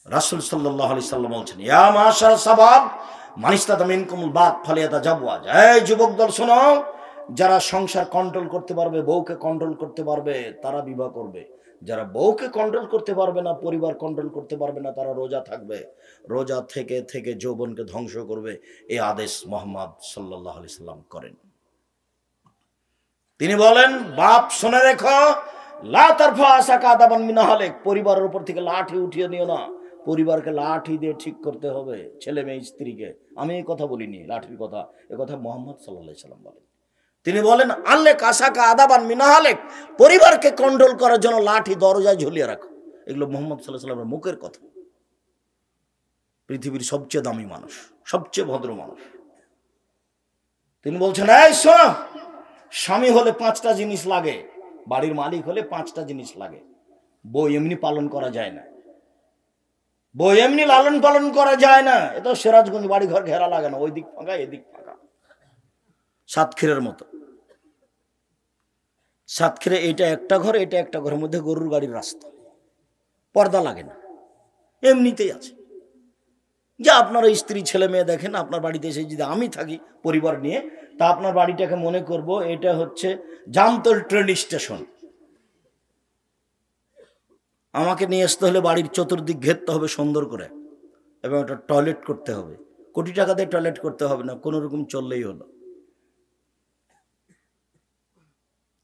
রাসূল সাল্লাল্লাহু আলাইহি সাল্লাম বলছেন, ইয়া মাশার শাবাব মান ইসতাতা মিনকুমুল বাত ফালিয়াতাজাওয়াজ। এই যুবক দল শোনো, যারা সংসার কন্ট্রোল করতে পারবে, বউকে কন্ট্রোল করতে পারবে, তারা বিবাহ করবে। যারা বউকে কন্ট্রোল করতে পারবে না, পরিবার কন্ট্রোল করতে পারবে না, তারা রোজা থাকবে। রোজা থেকে থেকে যৌবনকে ধ্বংস করবে। এই আদেশ মুহাম্মদ সাল্লাল্লাহু আলাইহি সাল্লাম করেন। তিনি বলেন, বাপ শুনে রেখো, লা তারফা আসাকা আদাবান মিন আহলিক, পরিবারের উপর থেকে লাঠি উঠিয়ে নিও না। পরিবারকে লাঠি দিয়ে ঠিক করতে হবে, ছেলে মেয়ে স্ত্রীকে। আমি এই কথা বলিনি, লাঠির কথা, এ কথা মুহাম্মদ সাল্লাল্লাহু আলাইহি সাল্লাম বলেন। তিনি বলেন, আল্লে কাসাকা আদাবান মিন আহলিক, পরিবারকে কন্ট্রোল করার জন্য লাঠি দরজায় ঝুলিয়ে রাখো। এগুলো মুহাম্মদ সাল্লাল্লাহু আলাইহি সাল্লামের মুখের কথা। পৃথিবীর সবচেয়ে দামি মানুষ, সবচেয়ে ভদ্র মানুষ, তিনি বলছেন, এই শোনো, স্বামী হলে 5টা জিনিস লাগে, বাড়ির মালিক হলে 5টা জিনিস লাগে। বউ এমনি পালন করা যায় না, বউ এমনি লালন পালন করা যায় না। এ তো সিরাজগঞ্জ বাড়ি ঘর ঘেরা লাগে না, ওই দিক ফাঁকা এদিক ফাঁকা, সাতক্ষীরের মতো। সাতক্ষীরে এটা একটা ঘর, এটা একটা ঘরের মধ্যে গরুর গাড়ির রাস্তা, পর্দা লাগে না, এমনিতেই আছে। যে আপনারা স্ত্রী ছেলে মেয়ে দেখেন, আপনার বাড়িতে এসে যদি আমি থাকি পরিবার নিয়ে, তা আপনার বাড়িটাকে মনে করব এটা হচ্ছে জামতল ট্রেন স্টেশন। আমাকে নিয়ে আসতে হলে বাড়ির চতুর্দিক ঘেরতে হবে সুন্দর করে, এবং একটা টয়লেট করতে হবে। কোটি টাকা দিয়ে টয়লেট করতে হবে না, কোনো রকম চললেই হলো।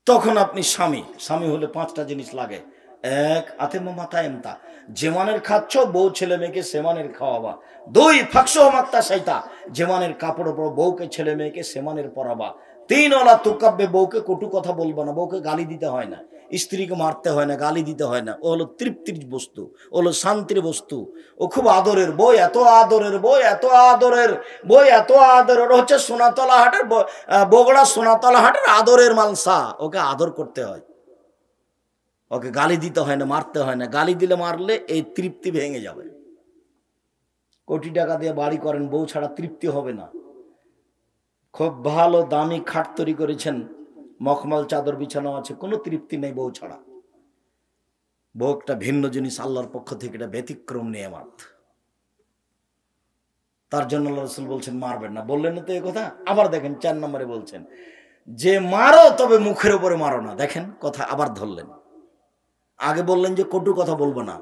তখন আপনি স্বামী। স্বামী হলে 5টা জিনিস লাগে। 1, আতেম মাতা এমতা, যেমানের খাচ্ছ বউ ছেলে মেয়েকে সেমানের খাওয়াবা। 2, ফাঁকশো মাত্তা সাইতা, যেমানের কাপড় পরো বউকে ছেলে মেয়েকে সেমানের পরাবা। 3, ওলা তুকাব্বে, বউকে কটু কথা বলবা না, বউকে গালি দিতে হয় না, স্ত্রীকে মারতে হয় না, গালি দিতে হয় না। ও হলো তৃপ্তির বস্তু, ও হলো শান্তির বস্তু, ও খুব আদরের বই, এত আদরের বই, এত আদরের বই, এত আদরের। হচ্ছে সোনাতলা হাটের বগুড়া সোনাতলা হাটের আদরের মালসা, ওকে আদর করতে হয়, ওকে গালি দিতে হয় না, মারতে হয় না। গালি দিলে মারলে এই তৃপ্তি ভেঙে যাবে। কোটি টাকা দিয়ে বাড়ি করেন, বউ ছাড়া তৃপ্তি হবে না। খুব ভালো দামি খাট তৈরি করেছেন, মখমল চাদর বিছানো আছে, কোনো তৃপ্তি নেই বউ ছাড়া। বউ একটা ভিন্ন জিনিস, আল্লাহর পক্ষ থেকে এটা ব্যতিক্রম নিয়ামত। তার জন্য আল্লাহ রাসূল বলছেন মারবেন না। বললেন না তো এই কথা, আবার দেখেন 4 নম্বরে বলছেন যে মারো, তবে মুখের উপরে মারো না। দেখেন কথা আবার ধরলেন। আগে বললেন যে কটু কথা বলবো না,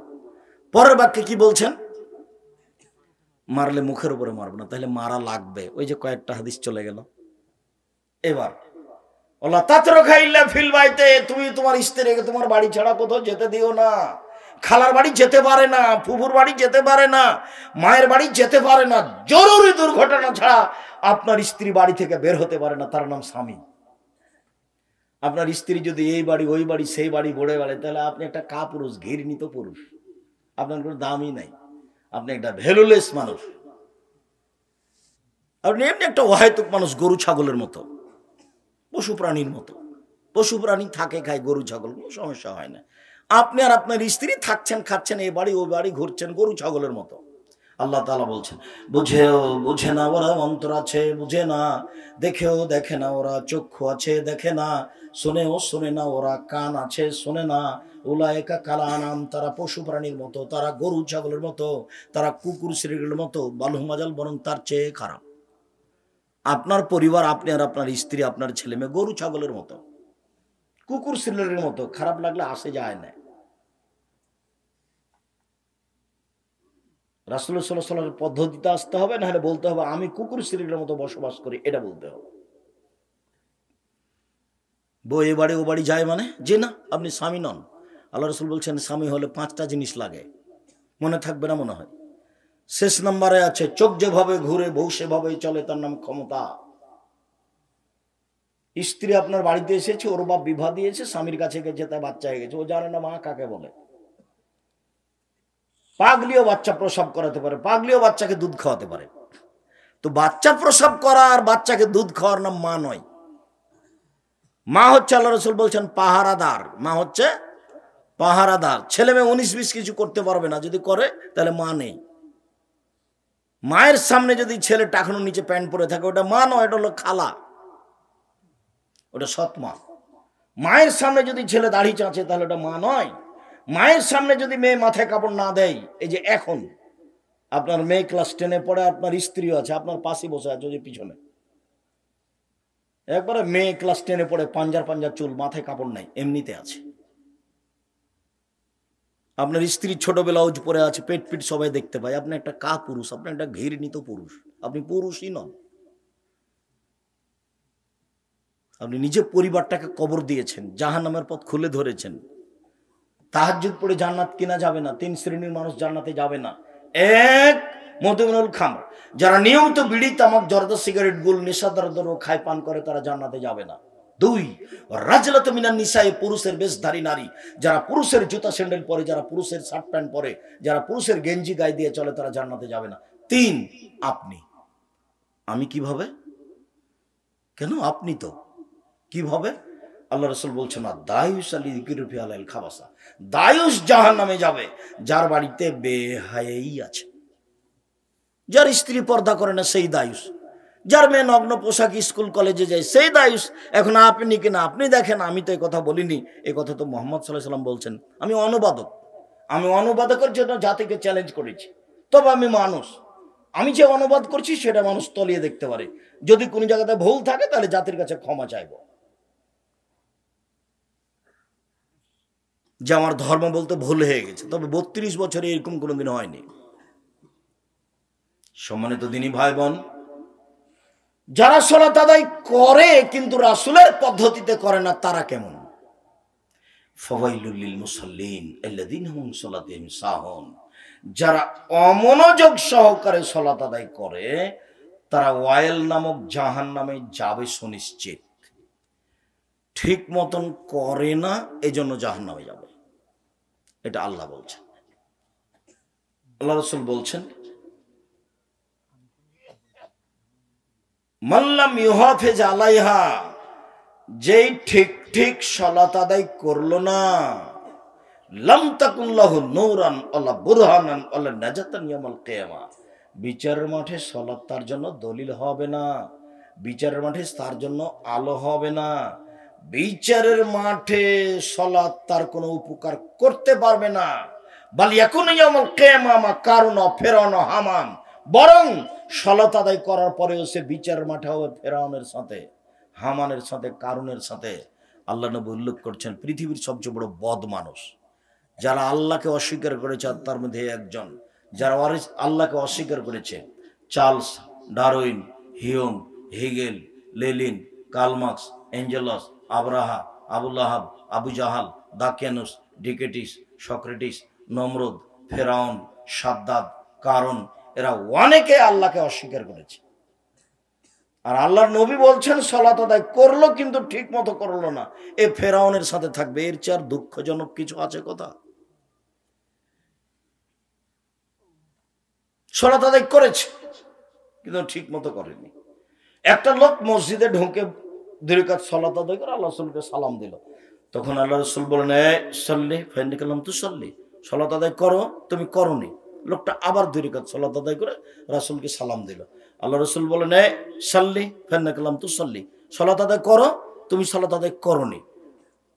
পরের বাক্যে কি বলছেন? মারলে মুখের উপরে মারবো না। তাহলে মারা লাগবে, ওই যে কয়েকটা হাদিস চলে গেল। এবার ওলা তাতরুকা ইল্লা ফিল বাইতে, তুমি তোমার স্ত্রীকে তোমার বাড়ি ছাড়া কোথাও যেতে দিও না। খালার বাড়ি যেতে পারে না, ফুফুর বাড়ি যেতে পারে না, মায়ের বাড়ি যেতে পারে না, জরুরি দুর্ঘটনা ছাড়া আপনার স্ত্রী বাড়ি থেকে বের হতে পারে না। তার নাম স্বামী। আপনার স্ত্রী যদি এই বাড়ি ওই বাড়ি সেই বাড়ি বড়ে বেড়ায়, তাহলে আপনি একটা কাপুরুষ, ঘৃণিত পুরুষ, আপনার কোনো দামই নাই, আপনি একটা ভ্যালুলেস মানুষ, আপনি এমনি একটা অহেতুক মানুষ, গরু ছাগলের মতো, পশু প্রাণীর মতো। পশু প্রাণী থাকে, খায়, গরু ছাগল, কোনো সমস্যা হয় না। আপনি আর আপনার স্ত্রী থাকছেন, খাচ্ছেন, এই বাড়ি ওই বাড়ি ঘুরছেন, গরু ছাগলের মতো। আল্লাহ তাআলা বলছেন, বুঝেও বুঝে না ওরা, অন্তর আছে বুঝে না, দেখেও দেখে না ওরা, চক্ষু আছে দেখে না, শুনেও শোনে না ওরা, কান আছে শোনে না। উলায়েকা কাল আনাম, তারা পশু প্রাণীর মতো, তারা গরু ছাগলের মতো, তারা কুকুর শ্রেণীর মতো, বালহুম আযাল, বরং তার চেয়ে খারাপ। আপনার পরিবার, আপনি আর আপনার স্ত্রী, আপনার ছেলে মেয়ে গরু ছাগলের মতো, কুকুর শ্রেণীর মতো। খারাপ লাগলে আসে যায় না। রাসূল সাল্লাল্লাহু আলাইহি ওয়াসাল্লামের পদ্ধতিতে আসতে হবে, না হলে বলতে হবে আমি কুকুর শ্রেণীর মতো বসবাস করি, এটা বলতে হবে। বউ এ বাড়ি ও বাড়ি যায় মানে যে না, আপনি স্বামী নন। আল্লাহ রাসূল বলছেন স্বামী হলে 5টা জিনিস লাগে। মনে থাকবে না মনে হয়। শেষ নম্বরে আছে, চোখ যেভাবে ঘুরে বউ সেভাবেই চলে, তার নাম ক্ষমতা। স্ত্রী আপনার বাড়িতে এসেছে, ওর বাপ বিবাহ দিয়েছে, স্বামীর কাছে গেছে, তাই বাচ্চা হয়ে গেছে, ও জানে না মা কাকে বলে। পাগলিও বাচ্চা প্রসব করাতে পারে, পাগলিও বাচ্চাকে দুধ খাওয়াতে পারে। তো বাচ্চা প্রসব করা আর বাচ্চাকে দুধ খাওয়ার নাম মা নয়। মা হচ্ছে, আল্লাহ রাসূল বলছেন, পাহারাদার। মা হচ্ছে পাহারাদার। ছেলে মেয়ে 19-20 কিছু করতে পারবে না, যদি করে তাহলে মা নেই। মায়ের সামনে যদি ছেলে টাকানোর নিচে প্যান্ট পরে থাকে, ওটা মা নয়, এটা হলো খালা, ওটা সৎ মা। মায়ের সামনে যদি ছেলে দাড়ি চাঁচে, তাহলে ওটা মা নয়। মায়ের সামনে যদি মেয়ে মাথায় কাপড় না দেয়, এই যে এখন আপনার মেয়ে ক্লাস 10-এ পড়ে, আপনার স্ত্রীও আছে, আপনার পাশে বসে আছে যে পিছনে, একবারে মেয়ে ক্লাস 10-এ পড়ে, পাঞ্জার পাঞ্জার চুল, মাথায় কাপড় নাই, এমনিতে আছে। আপনার স্ত্রী ছোট ব্লাউজ পরে আছে, পেট পিট সবাই দেখতে পায়, আপনি একটা কা পুরুষ, আপনি একটা ঘৃণিত পুরুষ, আপনি পুরুষই নন। আপনি নিজে পরিবারটাকে কবর দিয়েছেন, জাহান্নামের পথ খুলে ধরেছেন। তাহাজ্জুদ পড়ে জান্নাত কিনা যাবে না। 3 শ্রেণীর মানুষ জান্নাতে যাবে না। এক, মদমিনুল খামর, যারা নিয়মিত বিড়ি তামাক জর্দা সিগারেট গুল নেশাদার দ্রব্য খায় পান করে, তারা জান্নাতে যাবে না। 2, রাজলাতু মিনান নিসায়ে, পুরুষের বেশধারী নারী, যারা পুরুষের জুতা স্যান্ডেল পরে, যারা পুরুষের শার্ট প্যান্ট পরে, যারা পুরুষের গেঞ্জি গায়ে দিয়ে চলে, তারা জান্নাতে যাবে না। 3, আপনি। আমি কিভাবে? কেন আপনি তো কিভাবে? আল্লাহ রাসূল বলছেন না, দায়ুস আলী যিকরুফি আলাল খাবাসা, দায়ুস জাহান্নামে যাবে যার বাড়িতে বেহায়াই আছে। যার স্ত্রী পর্দা করে না সেই দায়ুস, যার মেয়ে নগ্ন পোশাক স্কুল কলেজে যায় সেই দায়ুস। এখন আপনি কিনা আপনি দেখেন, আমি তো এই কথা বলিনি, এই কথা তো মুহাম্মদ সাল্লাল্লাহু আলাইহি ওয়াসাল্লাম বলছেন। আমি অনুবাদক, আমি অনুবাদকের জন্য জাতিকে চ্যালেঞ্জ করেছি। তবে আমি মানুষ, আমি যে অনুবাদ করছি সেটা মানুষ তলিয়ে দেখতে পারে। যদি কোনো জায়গাতে ভুল থাকে তাহলে জাতির কাছে ক্ষমা চাইব, যে আমার ধর্ম বলতে ভুল হয়ে গেছে। তবে 32 বছরে এরকম কোনোদিন হয়নি। সম্মানিত দিনী ভাই বোন, যারা সালাত আদায় করে কিন্তু রাসূলের পদ্ধতিতে করে না, তারা কেমন? ফাওয়াইলুল লিল মুসাল্লিন আল্লাযীনা হুম সালাতিহিম সাহুন, যারা অমনোযোগ সহকারে সালাত আদায় করে, তারা ওয়াইল নামক জাহান্নামে যাবে সুনিশ্চিত। ঠিক মতন করে না, এজন্য জাহান্নামে যাবে। এটা আল্লাহ বলছেন। আল্লাহ রাসূল বলছেন, মাল্লাম ইউহাফিজ আলাইহা, যেই ঠিক ঠিক সালাত আদায় করলো না, লাম তাকুন লাহু নূরান ওয়ালা বুরহানান ওয়ালা নাজাতান ইয়াউমাল কিয়ামা, বিচারের মাঠে সালাত তার জন্য দলিল হবে না, বিচারের মাঠে তার জন্য আলো হবে না, বিচারের মাঠে সালাত তার কোনো উপকার করতে পারবে না। বাল ইয়াকুনু ইয়াউমাল কিয়ামা মা কারুন ফিরআউন হামান, বরং সালাত আদায় করার পরেও সে বিচারের মাঠে হবে ফেরাউনের সাথে, হামানের সাথে, কারুনের সাথে। আল্লাহ নবী উল্লেখ করছেন, পৃথিবীর সবচেয়ে বড় বদ মানুষ যারা আল্লাহকে অস্বীকার করেছে, তার মধ্যে একজন, যারা আল্লাহকে অস্বীকার করেছে, Charles Darwin, Hume, Hegel, Lenin, Karl Marx, Engels, Abraha, আবুল আহাব, আবু জাহাল, দাকিয়ানুস, ডিকেটিস, সক্রেটিস, নমরুদ, ফেরাউন, সাদ্দাদ, কারণ, এরা অনেকে আল্লাহকে অস্বীকার করেছে। আর আল্লাহর নবী বলছেন সালাত আদায় করলো কিন্তু ঠিক মতো করলো না, এ ফেরাউনের সাথে থাকবে। এর চেয়ে আর দুঃখজনক কিছু আছে কথা? সালাত আদায় করেছে কিন্তু ঠিক মতো করেনি। একটা লোক মসজিদে ঢুকে 2 রাকাত সালাত আদায় করে আল্লাহ রাসূলকে সালাম দিল। তখন আল্লাহ রাসূল বলেন, এ সাল্লি ফাইন্নাকালাম তুসাল্লি, সালাত আদায় করো, তুমি করোনি। লোকটা আবার 2 রাকাত সালাত আদায় করে রাসূলকে সালাম দিল। আল্লাহ রাসূল বলেন, এ সাল্লি ফাইন্নাকালাম তুসাল্লি, সালাত আদায় করো, তুমি সালাত আদায় করোনি।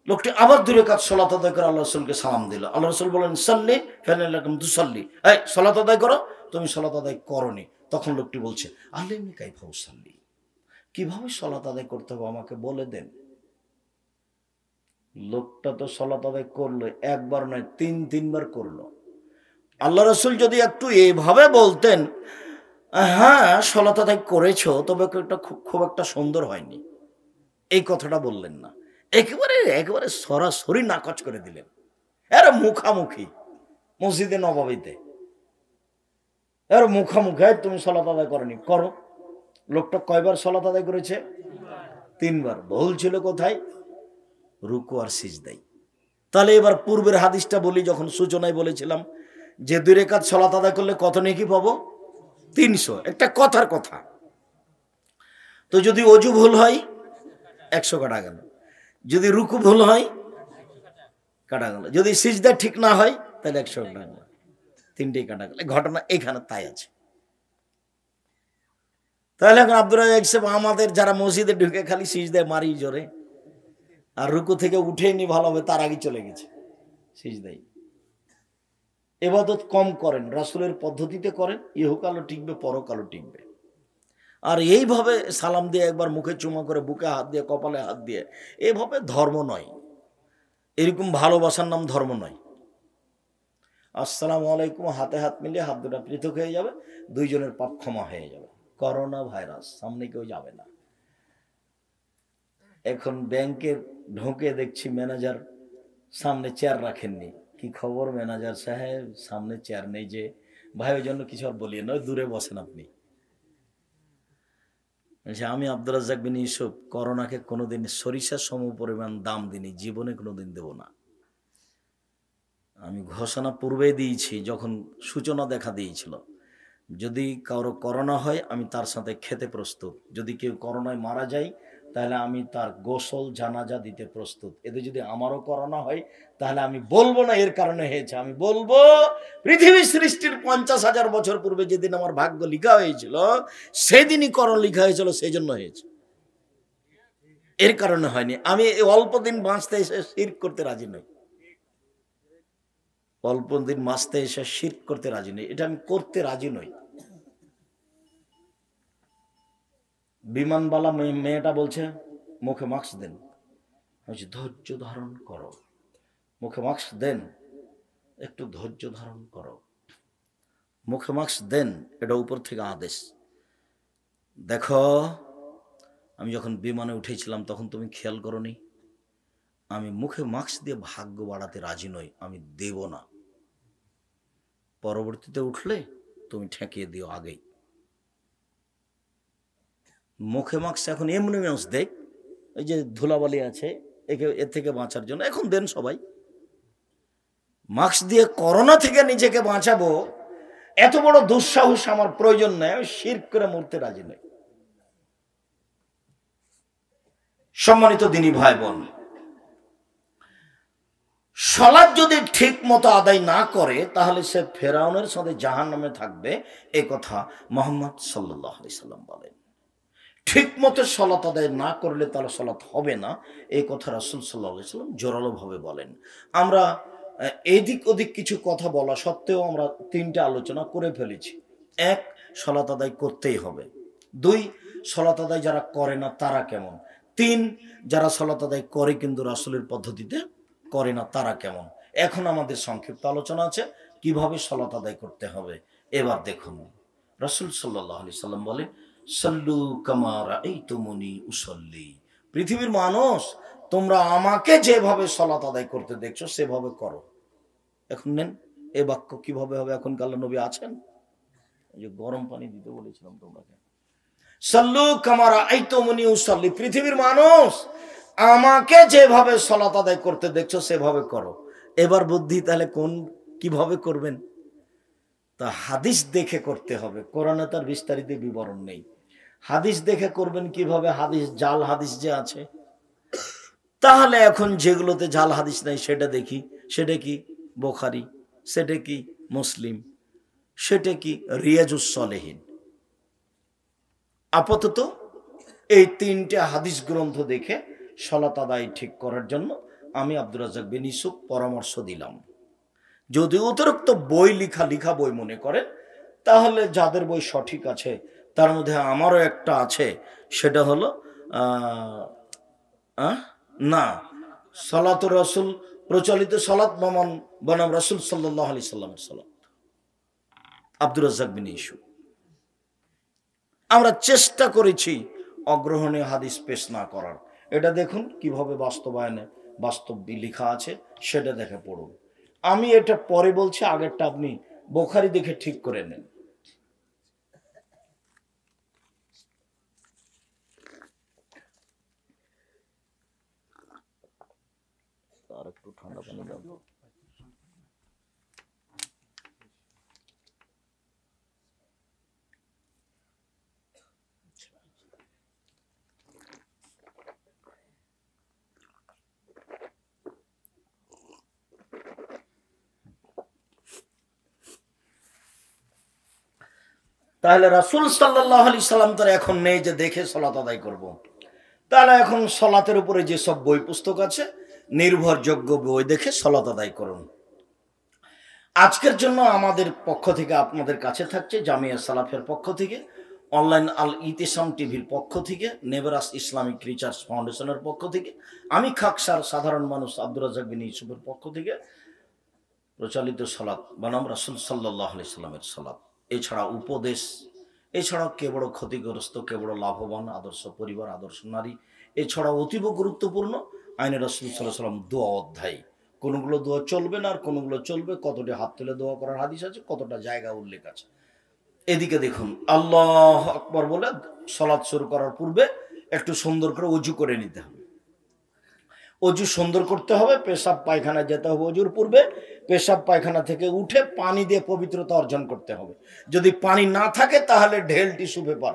লোকটি আবার 2 রাকাত সালাত আদায় করে আল্লাহ রাসূলকে সালাম দিল। আল্লাহ রাসূল বলেন, সাল্লি ফাইন্নাকালাম তুসাল্লি, এই সালাত আদায় করো, তুমি সালাত আদায় করোনি। তখন লোকটি বলছে, আল্লিমনি কাইফা উসাল্লি, কিভাবে সালাত আদায় করতে হবে আমাকে বলে দেন। লোকটা তো সালাত আদায় করলো, একবার নয় 3 বার করলো। আল্লাহ রাসূল যদি একটু এইভাবে বলতেন, হ্যাঁ সালাত আদায় করেছো, তবে এটা খুব একটা সুন্দর হয়নি, এই কথাটা বললেন না, একেবারে সরাসরি নাকচ করে দিলেন। এর মুখামুখি মসজিদে নববীতে, এর মুখামুখি, তুমি সালাত আদায় করনি, করো। লোকটা কয়বার সালাত আদায় করেছে? 3 বার। ভুল ছিল কোথায়? রুকু আর সিজদায়। তাহলে এবার পূর্বের হাদিসটা বলি, যখন সূচনায় বলেছিলাম যে 2 রাকাত সালাত আদায় করলে কত নেকি পাবো? 300। একটা কথার কথা। তো যদি ওযু ভুল হয় 100 কাটা গেল, যদি রুকু ভুল হয় কাটা গেল, যদি সিজদা ঠিক না হয় তাহলে 100 কাটা গেল, 3টেই কাটা গেল। ঘটনা এখানে তাই আছে। তাহলে এখন আব্দুর রাজ্জাক সাহেব আমাদের যারা মসজিদে ঢুকে খালি সিজদায় মারি জোরে, আর রুকু থেকে উঠে নি ভালো হবে, তার আগে চলে গেছে সিজদায়। এবাদত কম করেন, রাসূলের পদ্ধতিতে করেন, ইহকালও টিকবে, পরকালও টিকবে। আর এইভাবে সালাম দিয়ে একবার মুখে চুমা করে, বুকে হাত দিয়ে, কপালে হাত দিয়ে, এভাবে ধর্ম নয়। এরকম ভালোবাসার নাম ধর্ম নয়। আসসালামু আলাইকুম, হাতে হাত মিলিয়ে হাত দুটা পৃথক হয়ে যাবে, দুইজনের পাপ ক্ষমা হয়ে যাবে। করোনা ভাইরাস, সামনে কেউ যাবে না। এখন ব্যাংকে ঢোকে দেখছি ম্যানেজার সামনে চেয়ার রাখেননি। কি খবর ম্যানেজার সাহেব, সামনে চেয়ার নেই যে? ভাই ওই জন্য কিছু আর বলিয়ে নয়, দূরে বসেন আপনি। আমি আব্দুর রাজ্জাক বিন ইউসুফ করোনাকে কোনোদিন সরিষার সম পরিমাণ দাম দিনি, জীবনে কোনোদিন দেব না। আমি ঘোষণা পূর্বে দিয়েছি, যখন সূচনা দেখা দিয়েছিল, যদি কারো করোনা হয় আমি তার সাথে খেতে প্রস্তুত। যদি কেউ করোনায় মারা যায় তাহলে আমি তার গোসল জানাজা দিতে প্রস্তুত। এতে যদি আমারও করোনা হয় তাহলে আমি বলবো না এর কারণে হয়েছে, আমি বলবো পৃথিবী সৃষ্টির 50,000 বছর পূর্বে যেদিন আমার ভাগ্য লিখা হয়েছিল সেদিনই করোনা লিখা হয়েছিল, সেই জন্য হয়েছে, এর কারণে হয়নি। আমি অল্প দিন বাঁচতে এসে শিরক করতে রাজি নই, অল্প দিন বাঁচতে এসে শিরক করতে রাজি নই, এটা আমি করতে রাজি নই। বিমানবালা মেয়েটা বলছে মুখে মাস্ক দেন, ধৈর্য ধারণ করো, মুখে মাস্ক দেন, একটু ধৈর্য ধারণ করো, মুখে মাস্ক দেন, এটা উপর থেকে আদেশ। দেখো আমি যখন বিমানে উঠেছিলাম তখন তুমি খেয়াল করনি, আমি মুখে মাস্ক দিয়ে ভাগ্য বাড়াতে রাজি নই, আমি দেব না। পরবর্তীতে উঠলে তুমি ঠেকিয়ে দিও আগেই। মুখে মাস্ক এখন এমনি মাস্ক দেখ, ওই যে ধুলাবালি আছে এর থেকে বাঁচার জন্য এখন দেন সবাই। মাস্ক দিয়ে করোনা থেকে নিজেকে বাঁচাবো, এত বড় দুঃসাহস আমার প্রয়োজন নেই, আমি শিরক করে মরতে রাজি নই। সম্মানিত দিনী ভাই বোন, সালাত যদি ঠিক মতো আদায় না করে তাহলে সে ফেরাউনের সাথে জাহান্নামে থাকবে, এ কথা মুহাম্মদ সাল্লাল্লাহু আলাইহি সাল্লাম বলেন। ঠিক মতো সালাত আদায় না করলে তাহলে সালাত হবে না, এই কথা রাসূল সাল্লাল্লাহু আলাইহি সাল্লাম জোরালোভাবে বলেন। আমরা এদিক ওদিক কিছু কথা বলা সত্ত্বেও আমরা তিনটা আলোচনা করে ফেলেছি। এক, সালাত আদায় করতেই হবে। দুই, সালাত আদায় যারা করে না তারা কেমন। তিন, যারা সালাত আদায় করে কিন্তু রাসূলের পদ্ধতিতে করে না তারা কেমন। এখন আমাদের সংক্ষিপ্ত আলোচনা আছে কিভাবে সালাত আদায় করতে হবে। এবার দেখুন, রাসূল সাল্লাল্লাহু আলাইহি সাল্লাম বলেন, সাল্লু কামা রাআইতুমুনি উসাল্লি। পৃথিবীর মানুষ, তোমরা আমাকে যেভাবে সালাত আদায় করতে দেখছো সেভাবে করো। এখন নেন এ বাক্য কিভাবে হবে, এখন আল্লাহর নবী আছেন? এই যে গরম পানি দিতে বলেছিলাম তোমরা, সাল্লু কামা রাআইতুমুনি উসাল্লি, পৃথিবীর মানুষ আমাকে যেভাবে সালাত আদায় করতে দেখছো সেভাবে করো। এবার বুদ্ধি তাহলে কোন কিভাবে করবেন? তা হাদিস দেখে করতে হবে, কোরআনে তার বিস্তারিত বিবরণ নেই। হাদিস দেখে করবেন কিভাবে? হাদিস, জাল হাদিস যে আছে, তাহলে এখন যেগুলোতে জাল হাদিস নাই সেটা দেখি। সেটা কি বুখারী, সেটা কি মুসলিম, সেটা কি রিয়াজুস সলেহিন। আপাতত এই তিনটে হাদিস গ্রন্থ দেখে সালাত আদায় ঠিক করার জন্য আমি আব্দুর রাজ্জাক বিন ইউসুফ পরামর্শ দিলাম। যদি অতিরিক্ত বই লিখা বই মনে করেন তাহলে যাদের বই সঠিক আছে তার মধ্যে আমারও একটা আছে, সেটা হলো না সালাতুর রাসূল, প্রচলিত সালাত মামান বনাম রাসূল সাল্লাল্লাহু আলাইহি সাল্লামের সালাত, আব্দুর রাজ্জাক বিন ইউসুফ। আমরা চেষ্টা করেছি অগ্রহণীয় হাদিস পেশ না করার। এটা দেখুন কিভাবে বাস্তবায়নে বাস্তব লেখা আছে, সেটা দেখে পড়ুন। আমি এটা পরে বলছি, আগেরটা আপনি বুখারী দেখে ঠিক করে নেন। আর একটু ঠান্ডা পানি দাও। তাহলে রাসূল সাল্লাল্লাহু আলাইহি সাল্লাম তার এখন নেই যে দেখে সালাত আদায় করব। তাহলে এখন সালাতের উপরে যে সব বই পুস্তক আছে নির্ভরযোগ্য বই দেখে সালাত আদায় করুন। আজকের জন্য আমাদের পক্ষ থেকে আপনাদের কাছে থাকছে জামিয়া সালাফের পক্ষ থেকে, অনলাইন আল ইতিসাম টিভির পক্ষ থেকে, নেভারাস ইসলামিক রিসার্চ ফাউন্ডেশনের পক্ষ থেকে, আমি খাকসার সাধারণ মানুষ আব্দুর রাজ্জাক বিন ইউসুফের পক্ষ থেকে প্রচলিত সালাত বনাম রাসূল সাল্লাল্লাহু আলাইহি সাল্লামের সালাত, এছাড়া উপদেশ, এছাড়াও কে বড় ক্ষতিগ্রস্ত, কে বড় লাভবান, আদর্শ পরিবার, আদর্শ নারী, এছাড়াও অতীব গুরুত্বপূর্ণ আইনে রাসূল সাল্লাল্লাহু আলাইহি সাল্লাম দোয়া অধ্যায়, কোনগুলো দোয়া চলবে না আর কোনগুলো চলবে, কতটি হাত তুলে দোয়া করার হাদিস আছে, কতটা জায়গা উল্লেখ আছে। এদিকে দেখুন, আল্লাহ আকবার বলে সালাত শুরু করার পূর্বে একটু সুন্দর করে ওযু করে নিতে হবে। অজু সুন্দর করতে হবে, পেশাব পায়খানা যেতে হবে অজুর পূর্বে, পেশাব পায়খানা থেকে উঠে পানি দিয়ে পবিত্রতা অর্জন করতে হবে। যদি পানি না থাকে তাহলে ঢেল টিস্যু পেপার,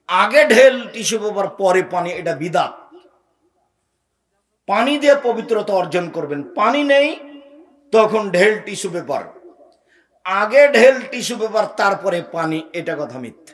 আগে ঢেল টিস্যু পেপার পরে পানি, এটা বিদআত। পানি দিয়ে পবিত্রতা অর্জন করবেন, পানি নেই তখন ঢেল টিস্যু পেপার, আগে ঢেল টিস্যু পেপার তারপরে পানি, এটা কথা মিথ্যা।